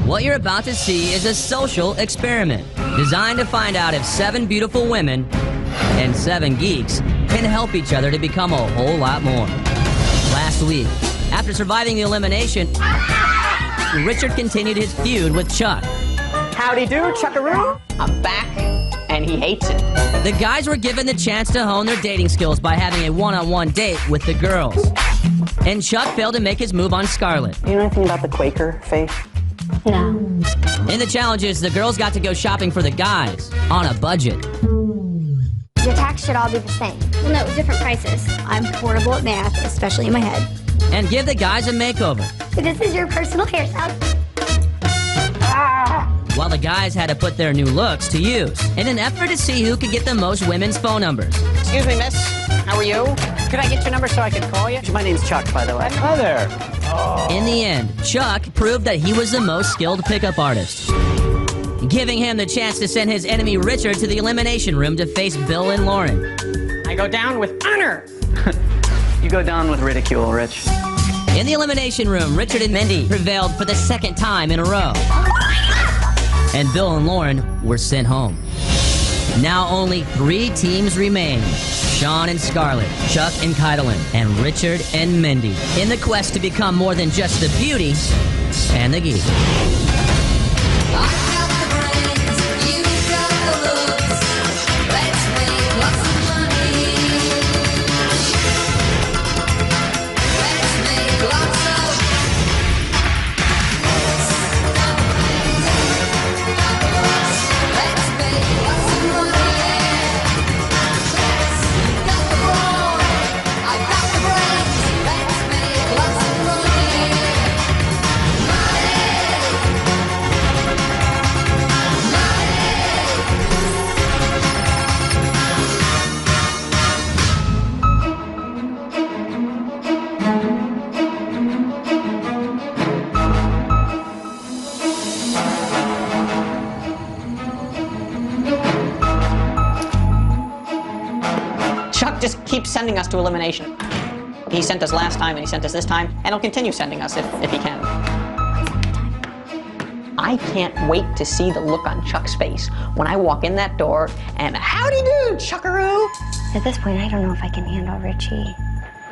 What you're about to see is a social experiment designed to find out if 7 beautiful women and 7 geeks can help each other to become a whole lot more. Last week, after surviving the elimination, Richard continued his feud with Chuck. Howdy do, Chuckaroo. I'm back, and he hates it. The guys were given the chance to hone their dating skills by having a one-on-one date with the girls. And Chuck failed to make his move on Scarlett. You know anything about the Quaker faith? No. In the challenges, the girls got to go shopping for the guys on a budget. Your tax should all be the same. Well, no, different prices. I'm horrible at math, especially in my head. And give the guys a makeover. This is your personal hairstyle. While the guys had to put their new looks to use in an effort to see who could get the most women's phone numbers. Excuse me, miss. How are you? Could I get your number so I could call you? My name's Chuck, by the way. Hi there. In the end, Chuck proved that he was the most skilled pickup artist, giving him the chance to send his enemy Richard to the elimination room to face Bill and Lauren. I go down with honor. You go down with ridicule, Rich. In the elimination room, Richard and Mindy prevailed for the 2nd time in a row. And Bill and Lauren were sent home. Now only 3 teams remain. Sean and Scarlett, Chuck and Keidelin, and Richard and Mindy, in the quest to become more than just the beauty and the geek. Chuck just keeps sending us to elimination. He sent us last time, and he sent us this time, and he'll continue sending us if he can. I can't wait to see the look on Chuck's face when I walk in that door and howdy do, Chuckaroo! At this point, I don't know if I can handle Richie.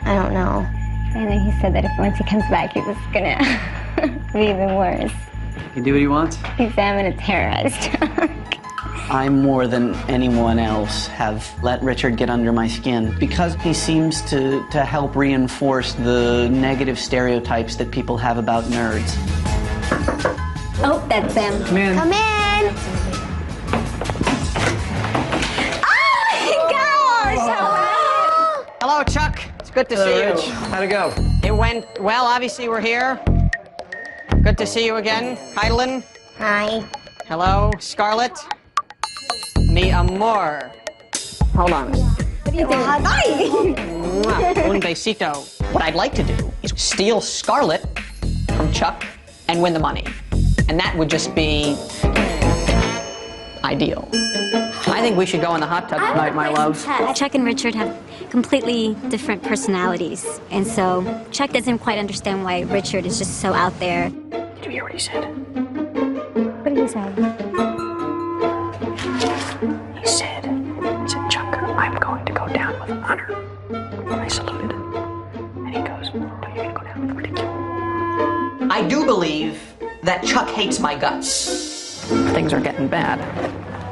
I don't know. And then he said that if once he comes back, he was gonna be even worse. He can do what he wants. He said I'm gonna terrorize Chuck. I more than anyone else have let Richard get under my skin because he seems to help reinforce the negative stereotypes that people have about nerds. Oh, that's them. Come in. Come in! Oh my gosh! Hello, Chuck. It's good to see Rich. you. How'd it go? It went well. Obviously, we're here. Good to see you again. Heidelin. Hi. Hello, Scarlett. Mi amor. Hold on. What are you doing? Hi! Mwah. Un besito. What I'd like to do is steal Scarlett from Chuck and win the money. And that would just be ideal. I think we should go in the hot tub tonight, my loves. Chuck and Richard have completely different personalities. And so Chuck doesn't quite understand why Richard is just so out there. Did you hear what he said? What did you say? He said, Chuck, I'm going to go down with honor. And I saluted him. And he goes, no, you're going to go down with ridicule. I do believe that Chuck hates my guts. Things are getting bad.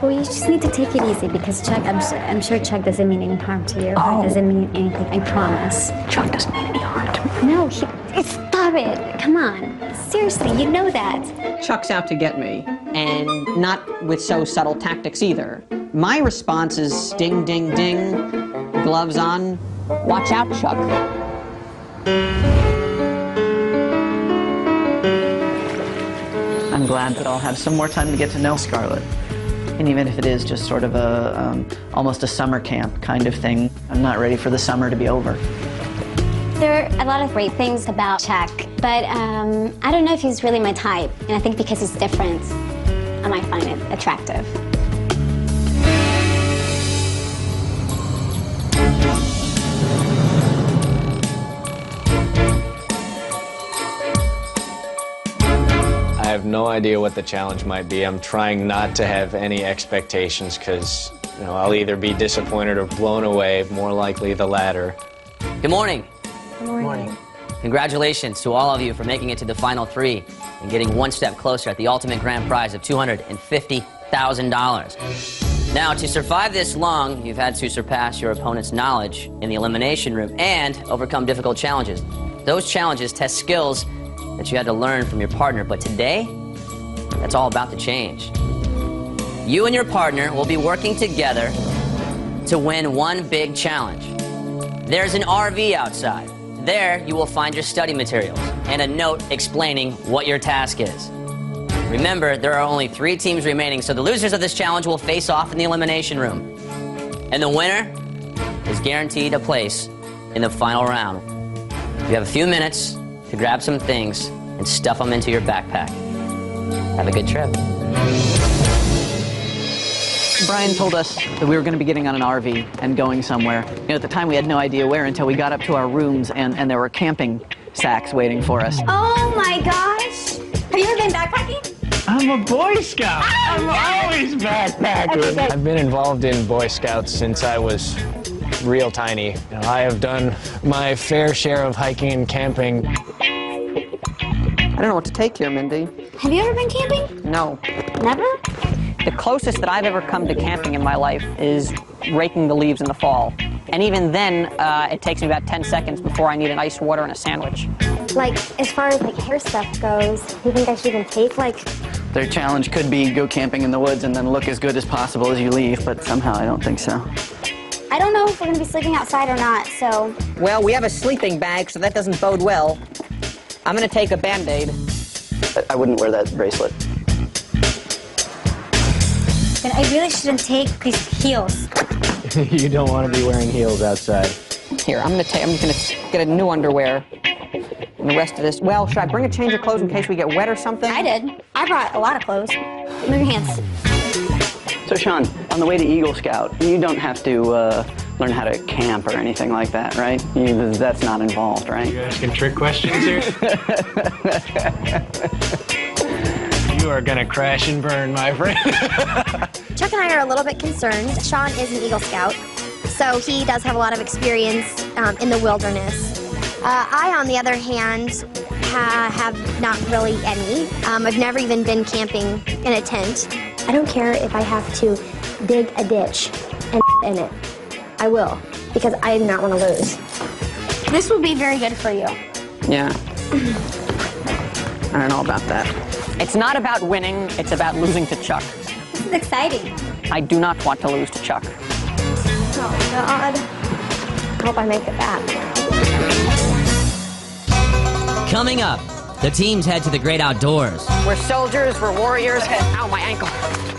Well, you just need to take it easy because Chuck, I'm sure Chuck doesn't mean any harm to you. Oh. Doesn't mean anything, I promise. Chuck doesn't mean any harm to me. No, stop it. Come on. Seriously, you know that. Chuck's out to get me, and not with so subtle tactics either. My response is ding, ding, ding, gloves on, watch out, Chuck. I'm glad that I'll have some more time to get to know Scarlett. And even if it is just sort of a, almost a summer camp kind of thing, I'm not ready for the summer to be over. There are a lot of great things about Chuck, but I don't know if he's really my type. And I think because he's different, I might find it attractive. I have no idea what the challenge might be. I'm trying not to have any expectations because, you know, I'll either be disappointed or blown away, more likely the latter. Good morning. Good morning. Congratulations to all of you for making it to the final three and getting one step closer at the ultimate grand prize of $250,000. Now, to survive this long, you've had to surpass your opponent's knowledge in the elimination room and overcome difficult challenges. Those challenges test skills that you had to learn from your partner, but today, that's all about to change. You and your partner will be working together to win one big challenge. There's an RV outside. There, you will find your study materials and a note explaining what your task is. Remember, there are only 3 teams remaining, so the losers of this challenge will face off in the elimination room. And the winner is guaranteed a place in the final round. You have a few minutes to grab some things and stuff them into your backpack. Have a good trip. Brian told us that we were going to be getting on an RV and going somewhere. You know, at the time we had no idea where until we got up to our rooms and there were camping sacks waiting for us. Oh my gosh! Have you ever been backpacking? I'm a Boy Scout. I'm always backpacking. Okay. I've been involved in Boy Scouts since I was real tiny. You know, I have done my fair share of hiking and camping. I don't know what to take here, Mindy. Have you ever been camping? No. Never? The closest that I've ever come to camping in my life is raking the leaves in the fall. And even then, it takes me about 10 seconds before I need an iced water and a sandwich. Like, as far as like hair stuff goes, do you think I should even take like... Their challenge could be go camping in the woods and then look as good as possible as you leave, but somehow I don't think so. I don't know if we're gonna be sleeping outside or not, so... Well, we have a sleeping bag, so that doesn't bode well. I'm gonna take a Band-Aid. I wouldn't wear that bracelet. Then I really shouldn't take these heels. You don't want to be wearing heels outside. Here, I'm just gonna get a new underwear. And the rest of this, well, should I bring a change of clothes in case we get wet or something? I did. I brought a lot of clothes. Move your hands. So Sean, on the way to Eagle Scout, you don't have to learn how to camp or anything like that, right? That's not involved, right? You asking trick questions here? You are gonna crash and burn, my friend. Chuck and I are a little bit concerned. Sean is an Eagle Scout, so he does have a lot of experience in the wilderness. I, on the other hand, have not really any. I've never even been camping in a tent. I don't care if I have to dig a ditch and in it. I will, because I do not want to lose. This will be very good for you. Yeah. I don't know about that. It's not about winning, it's about losing to Chuck. This is exciting. I do not want to lose to Chuck. Oh, God. I hope I make it back. Coming up, the teams head to the great outdoors. We're soldiers, we're warriors. Ow, my ankle.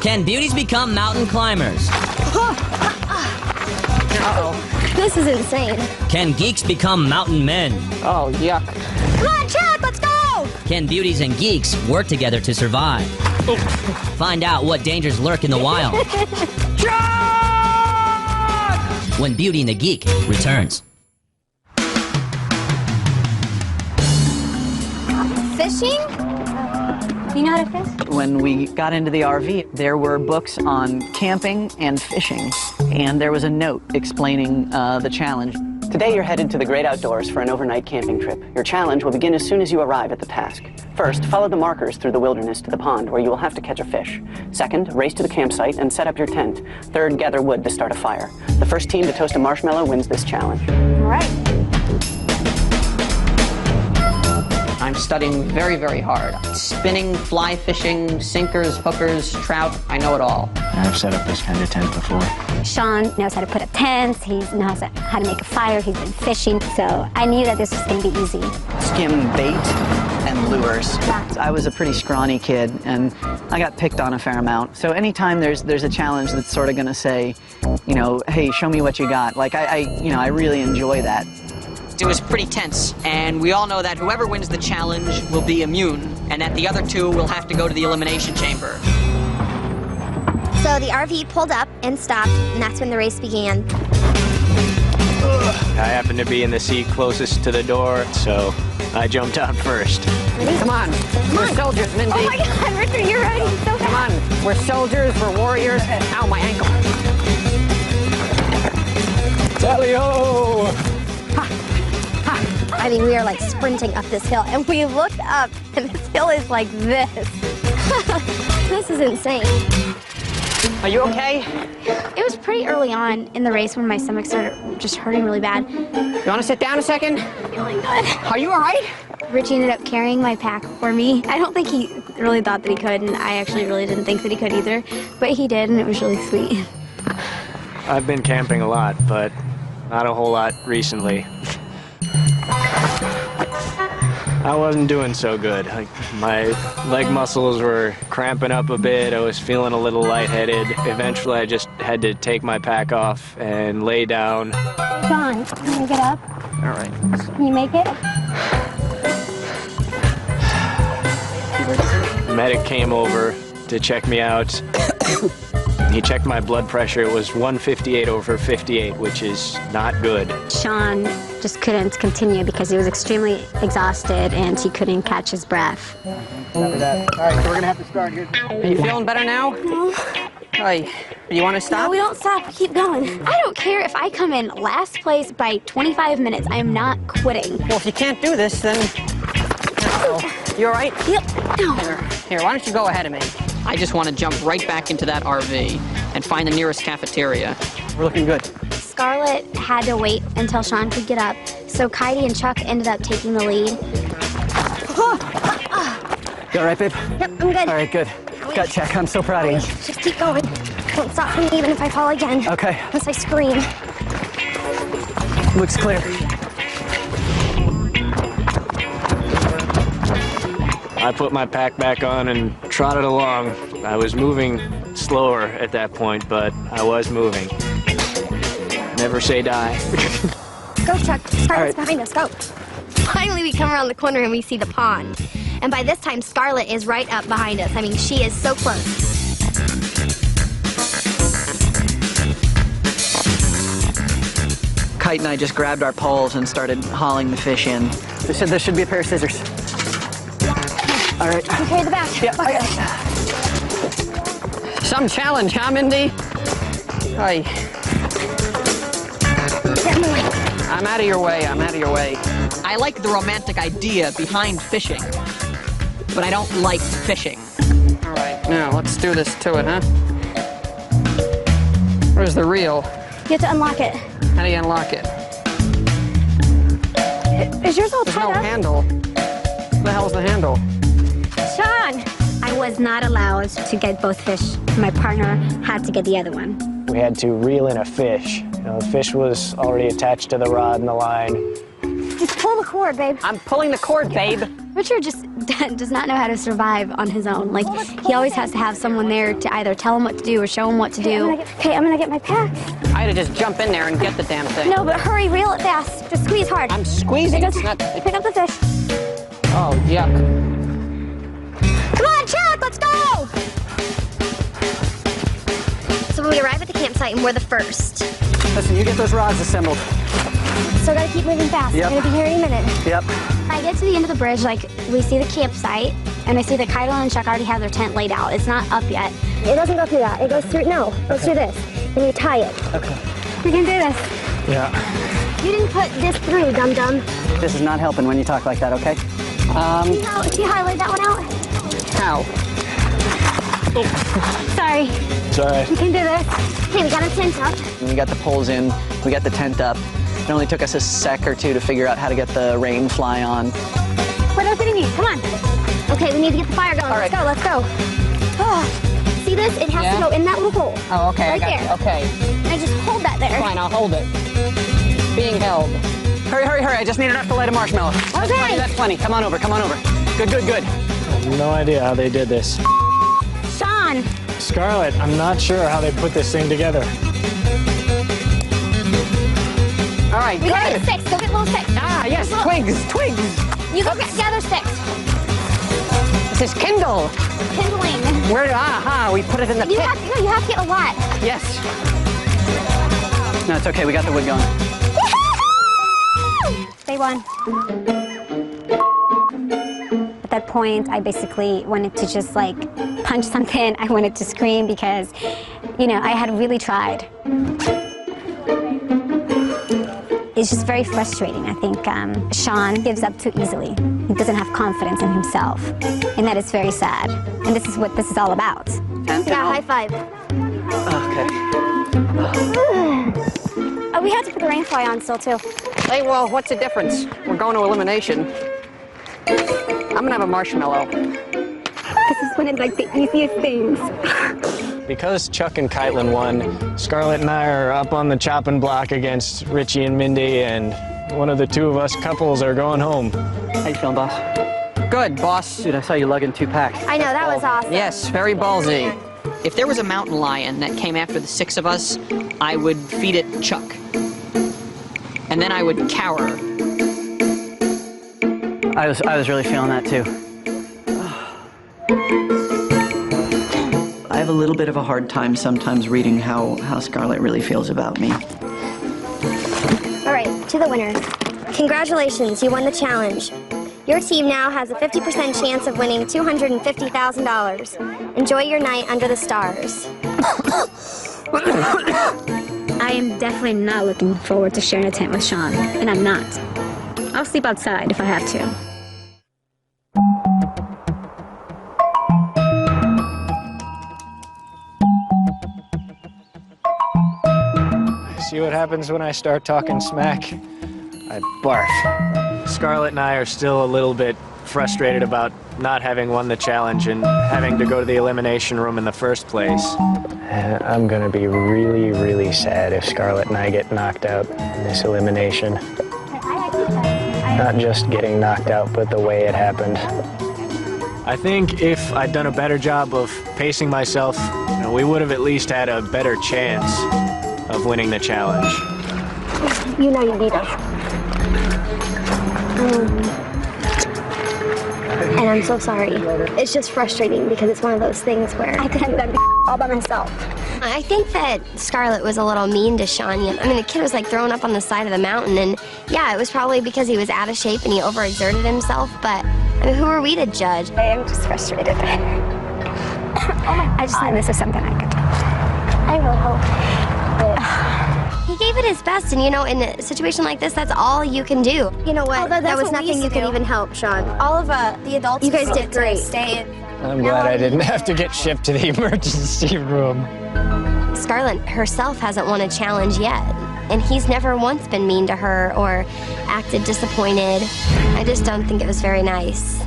Can beauties become mountain climbers? Uh-oh. This is insane. Can geeks become mountain men? Oh, yuck. Come on, Chuck, let's go! Can beauties and geeks work together to survive? Find out what dangers lurk in the wild. When Beauty and the Geek returns. Fishing? Do you know how to fish? When we got into the RV, there were books on camping and fishing, and there was a note explaining the challenge. Today you're headed to the great outdoors for an overnight camping trip. Your challenge will begin as soon as you arrive at the task. First, follow the markers through the wilderness to the pond where you will have to catch a fish. Second, race to the campsite and set up your tent. Third, gather wood to start a fire. The first team to toast a marshmallow wins this challenge. All right. I'm studying very, very hard. Spinning, fly fishing, sinkers, hookers, trout, I know it all. I've set up this kind of tent before. Sean knows how to put up tents, he knows how to make a fire, he's been fishing, so I knew that this was going to be easy. Skim bait and lures. Yeah. I was a pretty scrawny kid, and I got picked on a fair amount. So anytime there's a challenge that's sort of going to say, you know, hey, show me what you got. Like I really enjoy that. It was pretty tense, and we all know that whoever wins the challenge will be immune, and that the other two will have to go to the elimination chamber. So the RV pulled up and stopped, and that's when the race began. I happened to be in the seat closest to the door, so I jumped out first. Ready? Come on. We're soldiers, Mindy. Oh my God, Richard, you're running so fast. Come on. We're soldiers. We're warriors. Ow, my ankle. Tally-ho! I mean, we are like sprinting up this hill, and we looked up, and this hill is like this. This is insane. Are you okay? It was pretty early on in the race when my stomach started just hurting really bad. You want to sit down a second? Feeling good. Are you all right? Richie ended up carrying my pack for me. I don't think he really thought that he could, and I actually really didn't think that he could either. But he did, and it was really sweet. I've been camping a lot, but not a whole lot recently. I wasn't doing so good. Like, my leg muscles were cramping up a bit. I was feeling a little lightheaded. Eventually, I just had to take my pack off and lay down. John, can you get up? All right. Can you make it? The medic came over to check me out. He checked my blood pressure. It was 158/58, which is not good. Sean just couldn't continue because he was extremely exhausted and he couldn't catch his breath. All right, so we're gonna have to start here. Are you feeling better now? No. Hey, you want to stop? No, we don't stop. We keep going. I don't care if I come in last place by 25 minutes. I am not quitting. Well, if you can't do this, then... You all right? Yep. No. Here, why don't you go ahead of me? I just want to jump right back into that RV and find the nearest cafeteria. We're looking good. Scarlett had to wait until Sean could get up, so Kaidi and Chuck ended up taking the lead. You all right, babe? Yep, I'm good. All right, good. Gut check. I'm so proud of you. Just keep going. Don't stop for me even if I fall again. Okay. Unless I scream. Looks clear. I put my pack back on and trotted along. I was moving slower at that point, but I was moving. Never say die. Go, Chuck. Scarlett's behind us. Go. Finally, we come around the corner and we see the pond. And by this time, Scarlett is right up behind us. I mean, she is so close. Kite and I just grabbed our poles and started hauling the fish in. They said there should be a pair of scissors. All right. You carry the back. Yeah, I got it. Some challenge, huh, Mindy? Hi. I'm out of your way. I'm out of your way. I like the romantic idea behind fishing, but I don't like fishing. All right, now let's do this to it, huh? Where's the reel? You have to unlock it. How do you unlock it? Is yours all There's tied no up? handle. What the hell's the handle? Sean! I was not allowed to get both fish. My partner had to get the other one. We had to reel in a fish. You know, the fish was already attached to the rod and the line. Just pull the cord, babe. I'm pulling the cord, babe. Richard just does not know how to survive on his own. Like, he always has to have someone there to either tell him what to do or show him what to do. Okay, I'm gonna get my pack. I had to just jump in there and get the damn thing. No, but hurry, reel it fast. Just squeeze hard. I'm squeezing. Pick It's up, not... pick up the fish. Oh, yuck. Come on, Chuck, let's go! So when we arrive at the campsite and we're the first. Listen, you get those rods assembled. So gotta keep moving fast. Yep. We're gonna be here any minute. Yep. I get to the end of the bridge, like, we see the campsite, and I see that Kyle and Chuck already have their tent laid out. It's not up yet. It doesn't go through that. It goes through, no, it goes through this. And you tie it. Okay. We can do this. Yeah. You didn't put this through, dum-dum. This is not helping when you talk like that, okay? See how I laid that one out? How? Sorry. It's all right. We can do this. Hey, we got a tent up. We got the poles in, we got the tent up. It only took us a sec or two to figure out how to get the rain fly on. What else do we need? Come on. Okay, we need to get the fire going. All Let's right. go, let's go. Oh, see this? It has Yeah. to go in that little hole. Oh, okay. Right I got there. you. Okay. And I just hold that there. Fine, I'll hold it. Being held. Hurry, hurry, hurry. I just need enough to light a marshmallow. That's Okay. plenty, that's plenty. Come on over, come on over. Good, good, good. I have no idea how they did this. Sean. Scarlett, I'm not sure how they put this thing together. All right, We gotta get good. sticks. Go get little sticks. Ah, yes, twigs, twigs. You go gather sticks. This is Kindle. Kindling. Where, we put it in the You pit. have to get a lot. Yes. No, it's okay. We got the wood going. They won. that point, I basically wanted to just like punch something. I wanted to scream because, you know, I had really tried. It's just very frustrating. I think Sean gives up too easily. He doesn't have confidence in himself, and that is very sad. And this is what this is all about. Yeah, high five. Okay. Oh, we had to put the rainfly on still, too. Hey, well, what's the difference? We're going to elimination. I'm gonna have a marshmallow. This is one of like the easiest things. Because Chuck and Kaitlyn won, Scarlett and I are up on the chopping block against Richie and Mindy, and one of the two of us couples are going home. How you feeling, boss? Good, boss. Dude, I saw you lugging 2 packs. I know, that was awesome. Yes, very ballsy. If there was a mountain lion that came after the 6 of us, I would feed it Chuck. And then I would cower. I was really feeling that too. I have a little bit of a hard time sometimes reading how Scarlett really feels about me. All right, to the winners. Congratulations, you won the challenge. Your team now has a 50% chance of winning $250,000. Enjoy your night under the stars. I am definitely not looking forward to sharing a tent with Sean, and I'm not. I'll sleep outside if I have to. See what happens when I start talking smack? I barf. Scarlett and I are still a little bit frustrated about not having won the challenge and having to go to the elimination room in the first place. I'm gonna be really, really sad if Scarlett and I get knocked out in this elimination. Not just getting knocked out, but the way it happened. I think if I'd done a better job of pacing myself, we would have at least had a better chance of winning the challenge. You know you need us. And I'm so sorry. It's just frustrating because it's one of those things where I could have done all by myself. I think that Scarlett was a little mean to Sean. I mean, the kid was like thrown up on the side of the mountain, and yeah, it was probably because he was out of shape and he overexerted himself, but I mean, who are we to judge? I am just frustrated. I just know this is something I could do. I really hope that... He gave it his best, and you know, in a situation like this, that's all you can do. You know what? That was nothing you could even help, Sean. All of the adults, you guys did great. Stay. I'm glad I didn't have to get shipped to the emergency room. Scarlett herself hasn't won a challenge yet, and he's never once been mean to her or acted disappointed. I just don't think it was very nice.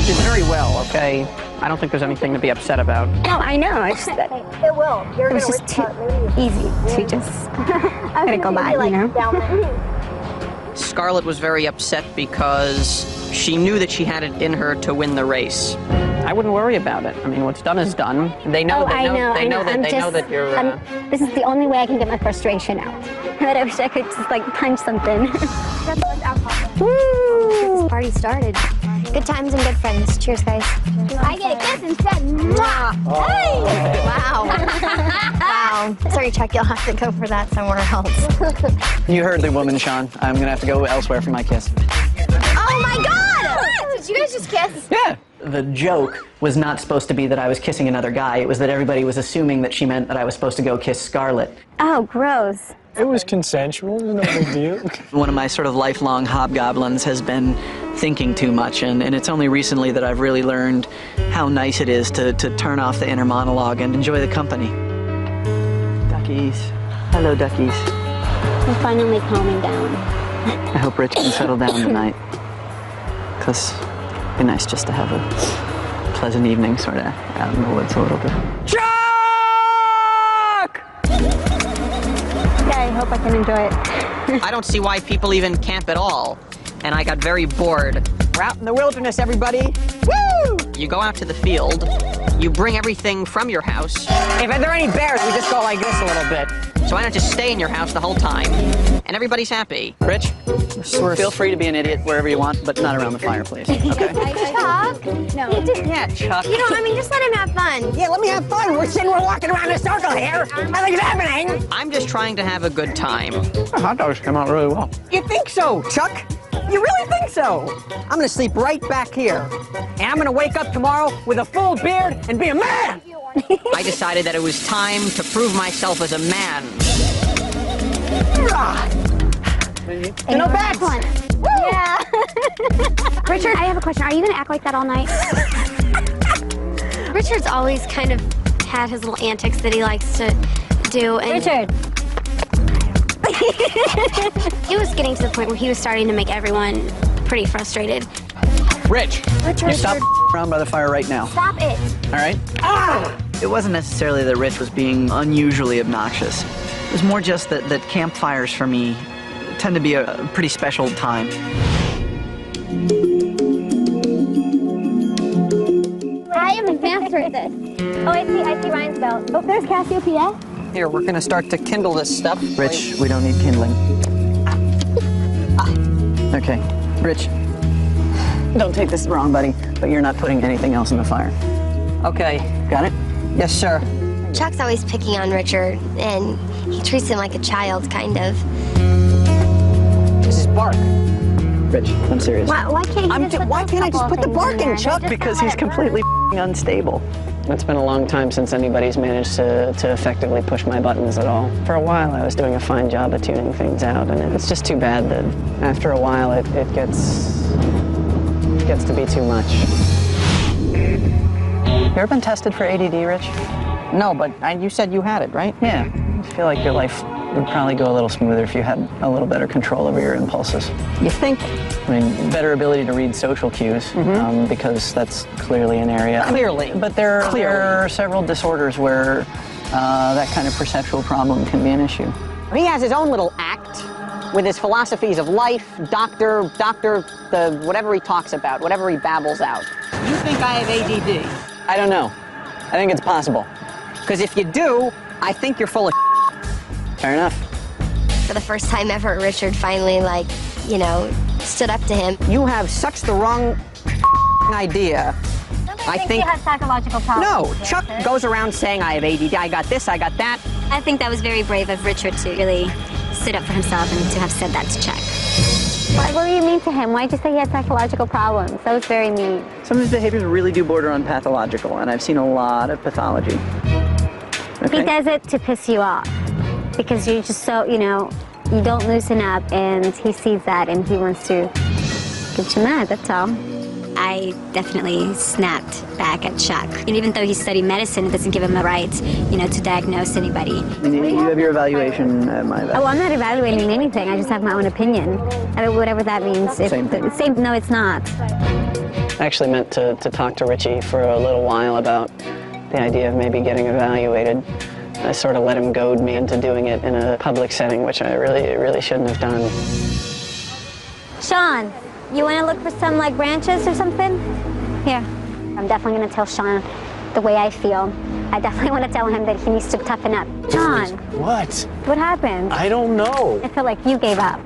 Did very well, okay? I don't think there's anything to be upset about. No, I know. It's just that It will. it was just too easy to just let it go by, you know? Scarlett was very upset because she knew that she had it in her to win the race. I wouldn't worry about it. I mean, what's done is done. They know. I know that you're. This is the only way I can get my frustration out. But I wish I could just like punch something. Woo! This party started. Good times and good friends. Cheers, guys. I get a kiss instead. Mwah! Hey! Wow. Wow. Sorry, Chuck. You'll have to go for that somewhere else. You heard the woman, Sean. I'm gonna have to go elsewhere for my kiss. Oh my God! Did you guys just kiss? Yeah. The joke was not supposed to be that I was kissing another guy. It was that everybody was assuming that she meant that I was supposed to go kiss Scarlett. Oh, gross. It was consensual, no big deal. One of my sort of lifelong hobgoblins has been thinking too much, and it's only recently that I've really learned how nice it is to turn off the inner monologue and enjoy the company. Duckies. Hello, duckies. I'm finally calming down. I hope Rich can settle down tonight, because it'd be nice just to have a pleasant evening sort of out in the woods a little bit. Chuck! Yeah, I hope I can enjoy it. I don't see why people even camp at all. And I got very bored. We're out in the wilderness, everybody. Woo! You go out to the field, you bring everything from your house. If there are any bears, we just go like this a little bit. So why not just stay in your house the whole time? And everybody's happy. Rich, feel free to be an idiot wherever you want, but not around the fireplace, okay? Chuck? No. Yeah, Chuck. You know, I mean, just let him have fun. Yeah, let me have fun. We're walking around in a circle here. Nothing's happening. I'm just trying to have a good time. The hot dogs came out really well. You think so, Chuck? You really think so? I'm gonna sleep right back here. And I'm gonna wake up tomorrow with a full beard and be a man! I decided that it was time to prove myself as a man. And no bad one. Yeah. Richard, I have a question. Are you going to act like that all night? Richard's always kind of had his little antics that he likes to do. And Richard. He was getting to the point where he was starting to make everyone pretty frustrated. Rich, Richard, you stop around by the fire right now. Stop it. All right? It wasn't necessarily that Rich was being unusually obnoxious. It was more just that campfires for me tend to be a pretty special time. I am a master at this. Oh, I see Ryan's belt. Oh, there's Cassiopeia. Here, we're gonna start to kindle this stuff. Rich, we don't need kindling. Okay, Rich, don't take this wrong, buddy, but you're not putting anything else in the fire. Okay. Got it? Yes, sir. Chuck's always picking on Richard, and he treats him like a child, kind of. This is bark. Rich, I'm serious. Why can't Why can't I just put the bark in, Chuck? Because he's completely unstable. It's been a long time since anybody's managed to effectively push my buttons at all. For a while, I was doing a fine job of tuning things out, and it's just too bad that after a while it gets to be too much. You ever been tested for ADD, Rich? No, but you said you had it, right? Yeah. I feel like your life would probably go a little smoother if you had a little better control over your impulses. You think? I mean, better ability to read social cues, because that's clearly an area. Clearly. But there are several disorders where that kind of perceptual problem can be an issue. He has his own little act with his philosophies of life, doctor, the whatever he talks about, whatever he babbles out. You think I have ADD? I don't know. I think it's possible. Because if you do, I think you're full of Fair enough. For the first time ever, Richard finally, stood up to him. You have such the wrong idea. I think you have psychological problems. No, Chuck goes around saying I have ADD, I got this, I got that. I think that was very brave of Richard to really stood up for himself and to have said that to Chuck. What were you mean to him? Why did you say he had psychological problems? That was very mean. Some of his behaviors really do border on pathological, and I've seen a lot of pathology. Okay? He does it to piss you off because you're just so, you don't loosen up, and he sees that and he wants to get you mad, that's all. I definitely snapped back at Chuck. And even though he studied medicine, it doesn't give him the right, to diagnose anybody. You have your evaluation, my evaluation. Oh, I'm not evaluating anything. I just have my own opinion. I mean, whatever that means. Same thing. No, it's not. I actually meant to talk to Richie for a little while about the idea of maybe getting evaluated. I sort of let him goad me into doing it in a public setting, which I really shouldn't have done. Sean, you want to look for some, branches or something? Here. I'm definitely going to tell Sean the way I feel. I definitely want to tell him that he needs to toughen up. Sean. What? What happened? I don't know. I feel like you gave up.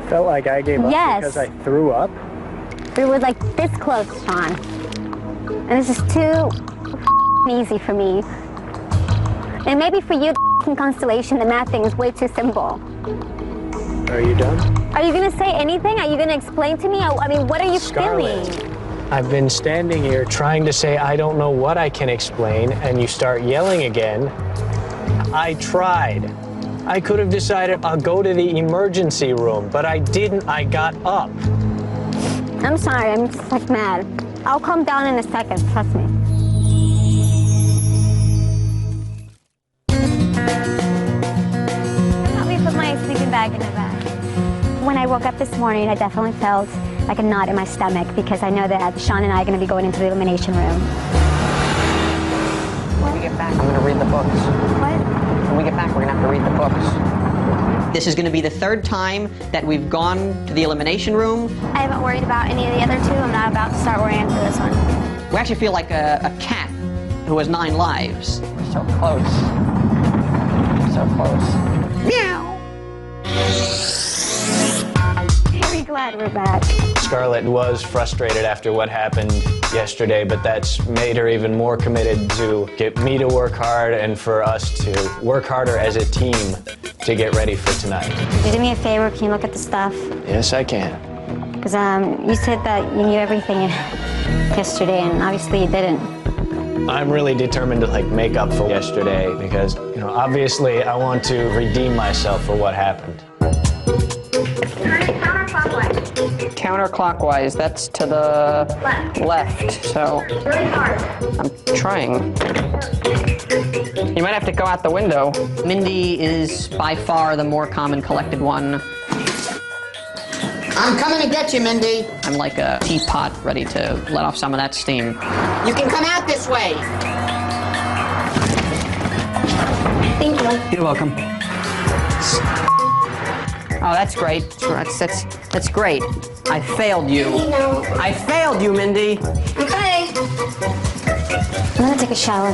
Felt like I gave up because I threw up? We were this close, Sean. And this is too easy for me. And maybe for you, the constellation, the math thing is way too simple. Are you done? Are you going to say anything? Are you going to explain to me? I mean, what are you Scarlett, feeling? I've been standing here trying to say I don't know what I can explain, and you start yelling again. I tried. I could have decided I'll go to the emergency room, but I didn't. I got up. I'm sorry. I'm just mad. I'll calm down in a second. Trust me. Help me put my sleeping bag in the bag. When I woke up this morning, I definitely felt like a knot in my stomach because I know that Sean and I are going to be going into the elimination room. When we get back, I'm going to read the books. What? When we get back, we're going to have to read the books. This is going to be the third time that we've gone to the elimination room. I haven't worried about any of the other two. I'm not about to start worrying for this one. We actually feel like a cat who has 9 lives. We're so close. So close. Meow. Very glad we're back. Scarlett was frustrated after what happened yesterday, but that's made her even more committed to get me to work hard and for us to work harder as a team to get ready for tonight. Could you do me a favor? Can you look at the stuff? Yes, I can. Because you said that you knew everything yesterday, and obviously you didn't. I'm really determined to like make up for yesterday because, you know, obviously I want to redeem myself for what happened. Counterclockwise, that's to the left. So Really hard. I'm trying. You might have to go out the window. Mindy is by far the more common collected one. I'm coming to get you, Mindy. I'm like a teapot ready to let off some of that steam. You can come out this way. Thank you. You're welcome. Oh, that's great. That's great. I failed you. No. I failed you, Mindy. Okay. I'm gonna take a shower.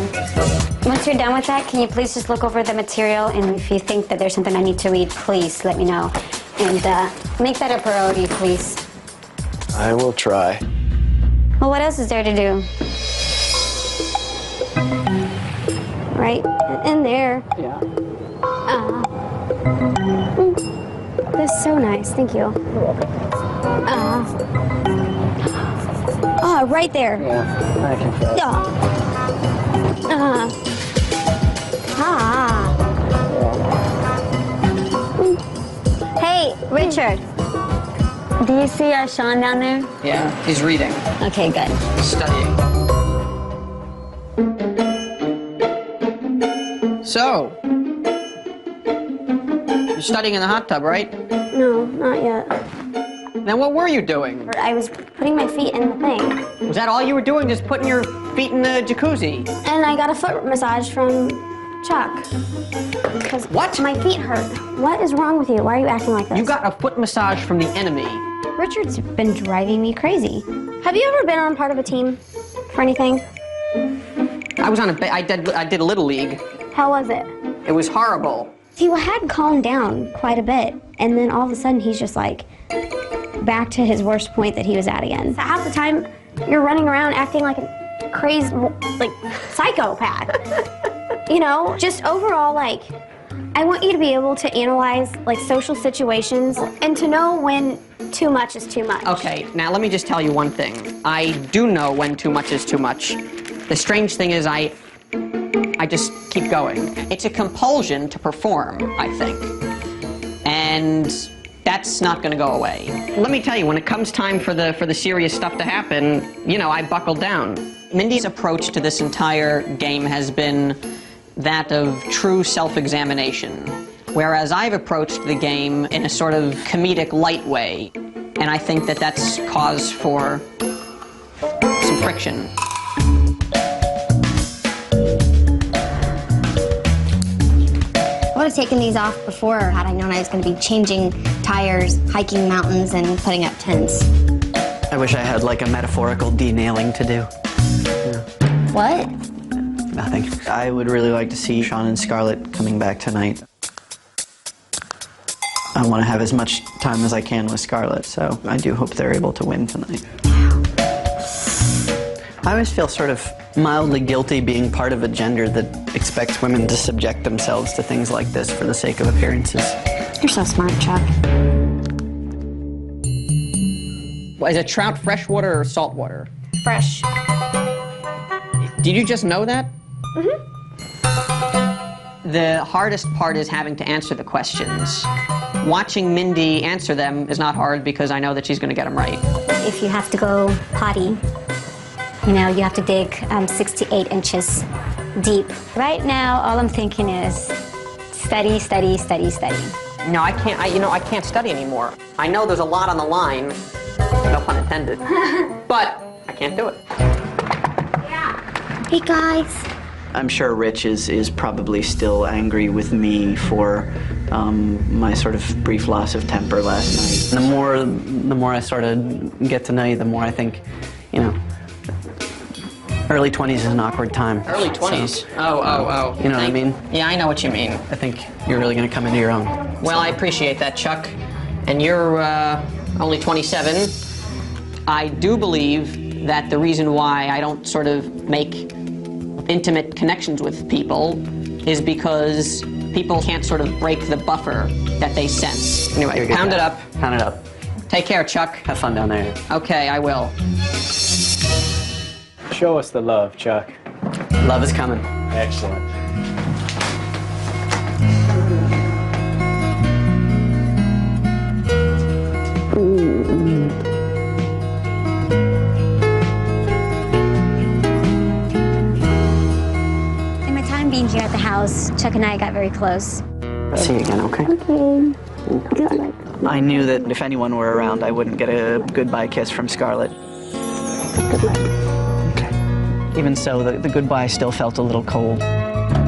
Once you're done with that, can you please just look over the material, and if you think that there's something I need to read, please let me know. And make that a priority, please. I will try. Well, what else is there to do? Right in there. Yeah. That's so nice. Thank you. You're welcome. Oh, right there. Yeah, I can try. Hey, Richard. Do you see Sean down there? Yeah, he's reading. Okay, good. Studying. So, you're studying in the hot tub, right? No, not yet. Then what were you doing? I was putting my feet in the thing. Was that all you were doing, just putting your feet in the jacuzzi? And I got a foot massage from Chuck. Because What? my feet hurt. What is wrong with you? Why are you acting like this? You got a foot massage from the enemy. Richard's been driving me crazy. Have you ever been on part of a team for anything? I was on I did Little League. How was it? It was horrible. He had calmed down quite a bit, and then all of a sudden he's just like back to his worst point that he was at again. So half the time you're running around acting like a crazy, like psychopath. You know, just overall, like, I want you to be able to analyze like social situations and to know when too much is too much. Okay, now let me just tell you one thing. I do know when too much is too much. The strange thing is I just keep going. It's a compulsion to perform, I think. And that's not going to go away. Let me tell you, when it comes time for the serious stuff to happen, you know, I buckled down. Mindy's approach to this entire game has been that of true self-examination, whereas I've approached the game in a sort of comedic light way, and I think that that's cause for some friction. I would have taken these off before had I known I was going to be changing tires, hiking mountains, and putting up tents. I wish I had like a metaphorical denailing to do. What? Nothing. I would really like to see Sean and Scarlett coming back tonight. I want to have as much time as I can with Scarlett, so I do hope they're able to win tonight. I always feel sort of mildly guilty being part of a gender that expects women to subject themselves to things like this for the sake of appearances. You're so smart, Chuck. Is a trout freshwater or saltwater? Fresh. Did you just know that? Mm-hmm. The hardest part is having to answer the questions. Watching Mindy answer them is not hard because I know that she's going to get them right. If you have to go potty, you know, you have to dig 6 to 8 inches deep. Right now, all I'm thinking is study, study, study, study. No, I can't. I can't study anymore. I know there's a lot on the line, no pun intended, but I can't do it. Hey, guys. I'm sure Rich is probably still angry with me for my sort of brief loss of temper last night. The more I sort of get to know you, the more I think, you know, early 20s is an awkward time. Early 20s? So, oh. You know what I mean? Yeah, I know what you mean. I think you're really going to come into your own. Well, I appreciate that, Chuck. And you're only 27. I do believe that the reason why I don't sort of make intimate connections with people is because people can't sort of break the buffer that they sense. Anyway, pound it up. Pound it up. Take care, Chuck. Have fun down there. Okay, I will. Show us the love, Chuck. Love is coming. Excellent. In my time being here at the house, Chuck and I got very close. See you again, okay? Okay. Good luck. I knew that if anyone were around, I wouldn't get a goodbye kiss from Scarlett. Good luck. Okay. Even so, the goodbye still felt a little cold.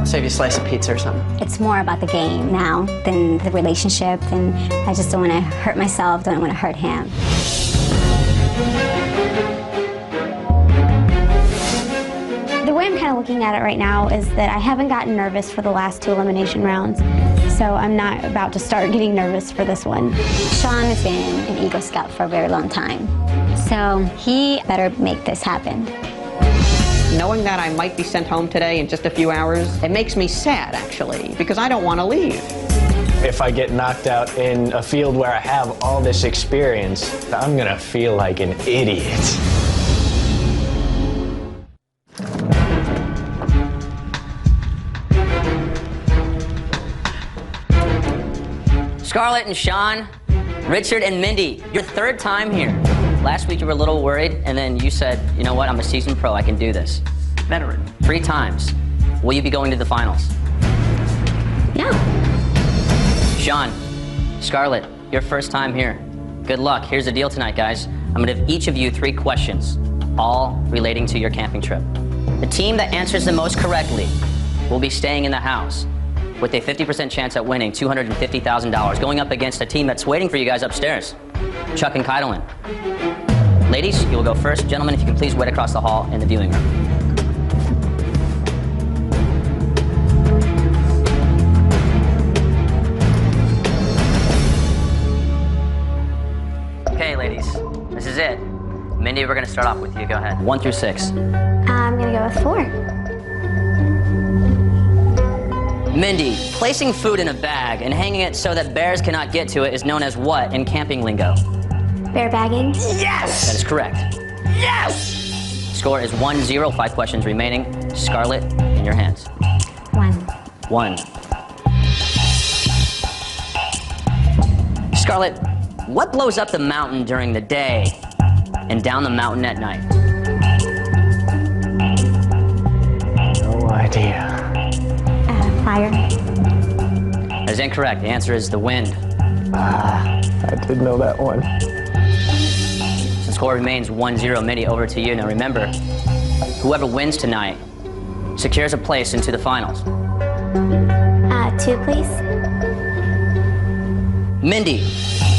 Save you a slice of pizza or something. It's more about the game now than the relationship, and I just don't want to hurt myself, don't want to hurt him. The way I'm kind of looking at it right now is that I haven't gotten nervous for the last 2 elimination rounds, so I'm not about to start getting nervous for this one. Sean has been an Eagle Scout for a very long time, so he better make this happen. Knowing that I might be sent home today in just a few hours, it makes me sad, actually, because I don't want to leave. If I get knocked out in a field where I have all this experience, I'm gonna feel like an idiot. Scarlett and Sean, Richard and Mindy, your 3rd time here. Last week you were a little worried, and then you said, you know what, I'm a seasoned pro, I can do this. Veteran. 3 times. Will you be going to the finals? Yeah. Sean, Scarlett, your 1st time here. Good luck. Here's the deal tonight, guys. I'm gonna give each of you 3 questions, all relating to your camping trip. The team that answers the most correctly will be staying in the house with a 50% chance at winning $250,000, going up against a team that's waiting for you guys upstairs, Chuck and Keidelin. Ladies, you will go first. Gentlemen, if you can please wait across the hall in the viewing room. Okay, ladies, this is it. Mindy, we're gonna start off with you. Go ahead. 1 through 6. I'm gonna go with 4. Mindy, placing food in a bag and hanging it so that bears cannot get to it is known as what in camping lingo? Bear bagging? Yes! That is correct. Yes! Score is 1-0, 5 questions remaining. Scarlett, in your hands. 1. 1. Scarlett, what blows up the mountain during the day and down the mountain at night? No idea. Fire. That is incorrect. The answer is the wind. I did know that one. The score remains 1-0. Mindy, over to you. Now remember, whoever wins tonight secures a place into the finals. 2, please. Mindy,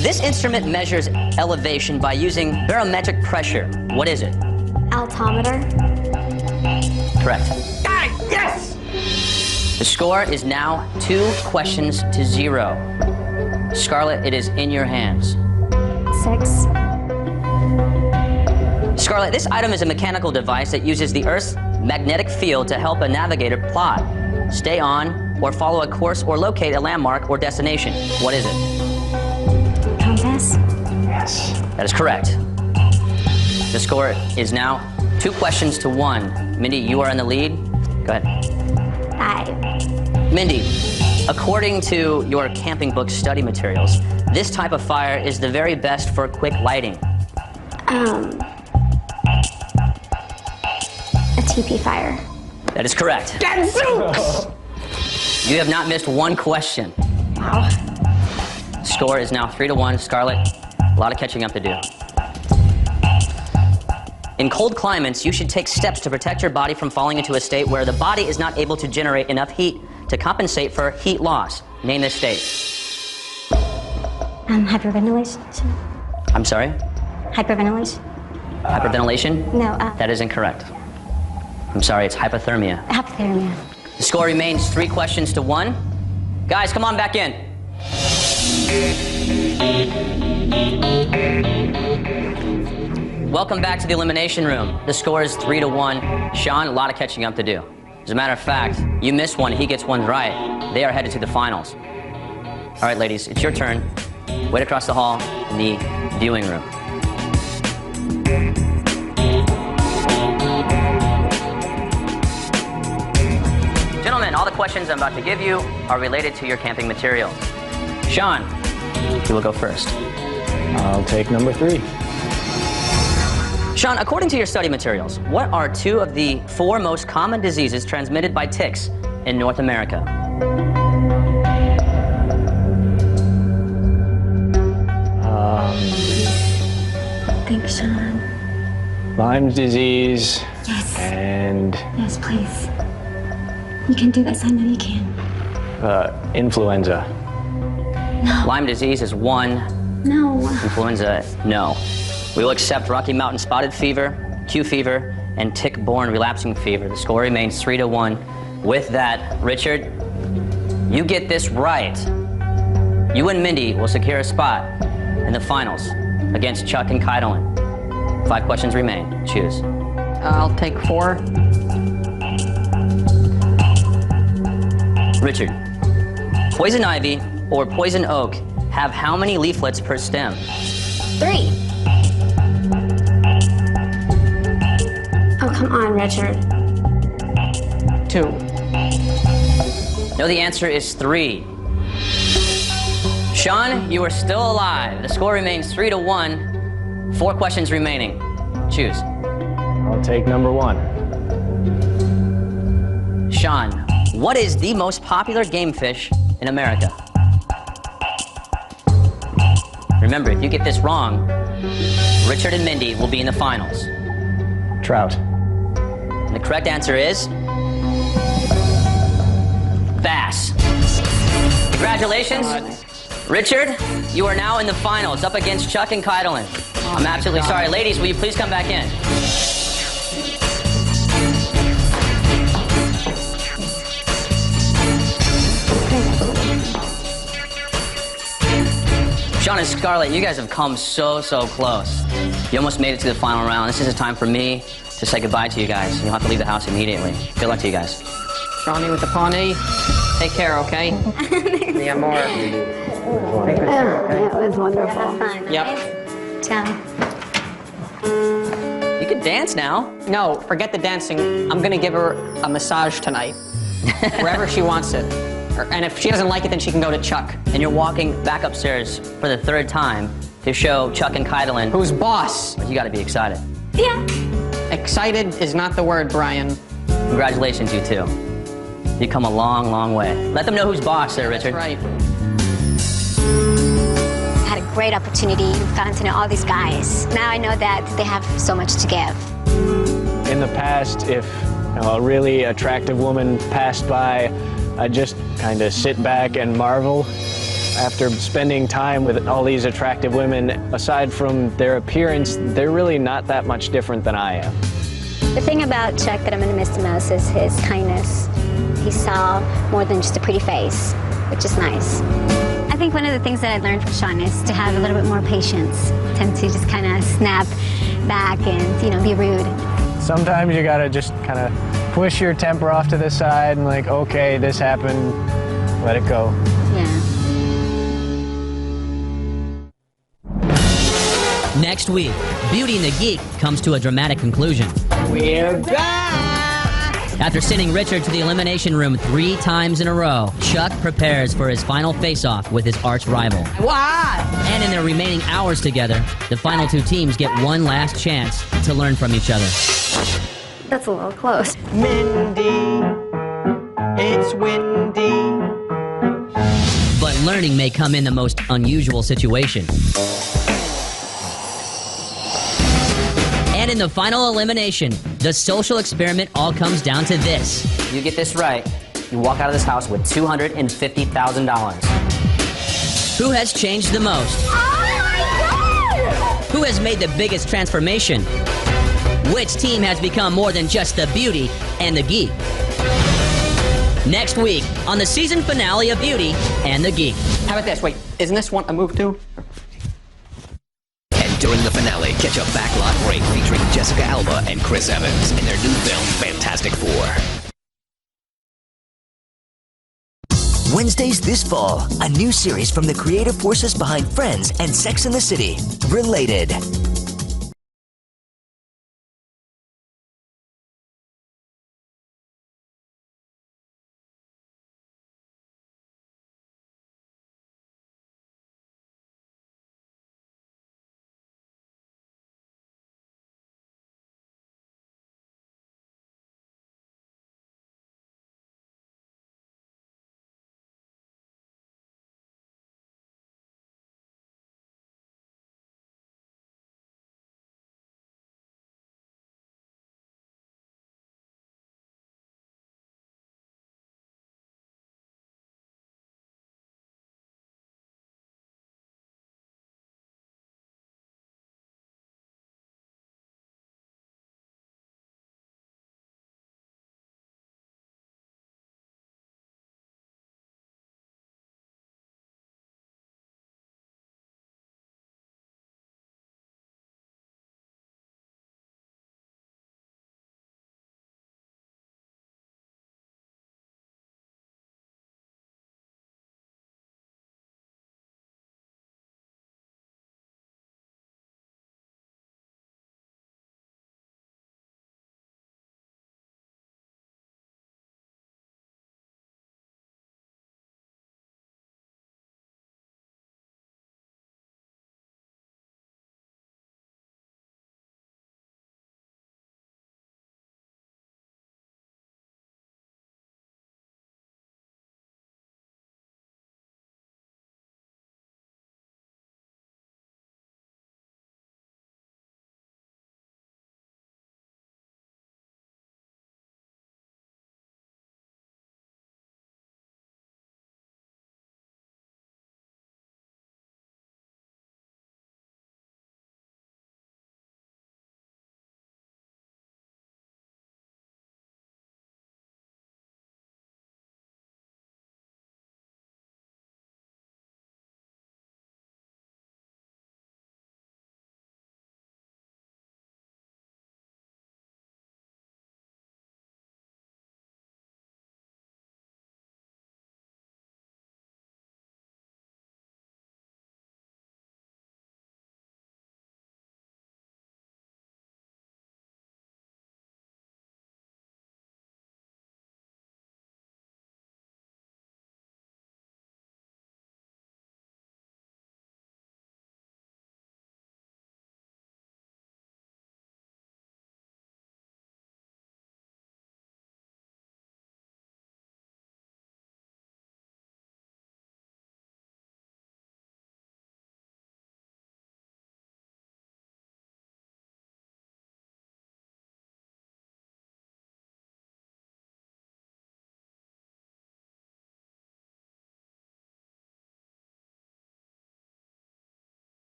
this instrument measures elevation by using barometric pressure. What is it? Altimeter. Correct. Ah, yes! The score is now 2 questions to 0. Scarlett, it is in your hands. 6. Scarlett, this item is a mechanical device that uses the Earth's magnetic field to help a navigator plot, stay on, or follow a course or locate a landmark or destination. What is it? Compass. Yes. That is correct. The score is now 2 questions to 1. Mindy, you are in the lead. Go ahead. 5. Mindy, according to your camping book study materials, this type of fire is the very best for quick lighting. A TP fire. That is correct. You have not missed 1 question. Wow. Score is now 3-1. Scarlett, a lot of catching up to do. In cold climates, you should take steps to protect your body from falling into a state where the body is not able to generate enough heat to compensate for heat loss. Name this state. Hyperventilation. I'm sorry? Hyperventilation. Hyperventilation? No, That is incorrect. I'm sorry, it's hypothermia. hypothermia. The score remains 3 questions to 1. Guys, come on back in. Welcome back to the elimination room. The score is 3-1. Sean, a lot of catching up to do. As a matter of fact, you miss one, he gets one right. They are headed to the finals. All right, ladies, it's your turn. Wait across the hall in the viewing room. Gentlemen, all the questions I'm about to give you are related to your camping materials. Sean, you will go first. I'll take number 3. Sean, according to your study materials, what are 2 of the 4 most common diseases transmitted by ticks in North America? Thanks, Sean. Lyme disease. Yes. And Yes, please. You can do this. I know you can. influenza. Lyme disease is 1. No. Influenza, no. We will accept Rocky Mountain spotted fever, Q fever, and tick-borne relapsing fever. The score remains 3-1. With that, Richard, you get this right. You and Mindy will secure a spot in the finals against Chuck and Keidelin. 5 questions remain. Choose. I'll take 4. Richard, poison ivy or poison oak have how many leaflets per stem? 3. Oh, come on, Richard. 2. No, the answer is 3. Sean, you are still alive. The score remains 3-1. 4 questions remaining. Choose. I'll take number 1. Sean, what is the most popular game fish in America? Remember, if you get this wrong, Richard and Mindy will be in the finals. Trout. And the correct answer is bass. Congratulations. Richard, you are now in the finals, up against Chuck and Keidelin. I'm absolutely sorry. Ladies, will you please come back in? Sean and Scarlett, you guys have come so close. You almost made it to the final round. This is a time for me to say goodbye to you guys. You'll have to leave the house immediately. Good luck to you guys. Shawnee with the Pawnee. Take care, okay? Yeah, more. That was wonderful. Yep. Ciao. You can dance now. No, forget the dancing. I'm gonna give her a massage tonight. Wherever she wants it. And if she doesn't like it, then she can go to Chuck. And you're walking back upstairs for the 3rd time to show Chuck and Keidelin Who's boss? But you gotta be excited. Yeah. Excited is not the word, Brian. Congratulations, you two. You've come a long way. Let them know who's boss there, Richard. Right. I had a great opportunity. We've gotten to know all these guys. Now I know that they have so much to give. In the past, if a really attractive woman passed by, I'd just kind of sit back and marvel. After spending time with all these attractive women, aside from their appearance, they're really not that much different than I am. The thing about Chuck that I'm going to miss the most is his kindness. He saw more than just a pretty face, which is nice. I think one of the things that I learned from Sean is to have a little bit more patience, tend to just kind of snap back and, be rude. Sometimes you gotta just kind of push your temper off to the side and like, okay, this happened, let it go. Yeah. Next week, Beauty and the Geek comes to a dramatic conclusion. We're back! After sending Richard to the elimination room 3 times in a row, Chuck prepares for his final face-off with his arch rival. What? And in their remaining hours together, the final 2 teams get one last chance to learn from each other. That's a little close. Mindy, it's windy. But learning may come in the most unusual situation. And in the final elimination, the social experiment all comes down to this. You get this right, you walk out of this house with $250,000. Who has changed the most? Oh my God! Who has made the biggest transformation? Which team has become more than just the Beauty and the Geek? Next week on the season finale of Beauty and the Geek. How about this? Wait, isn't this one a move too? And during the finale, catch a backlot break featuring Jessica Alba and Chris Evans in their new film, Fantastic Four. Wednesdays this fall, a new series from the creative forces behind Friends and Sex and the City, Related.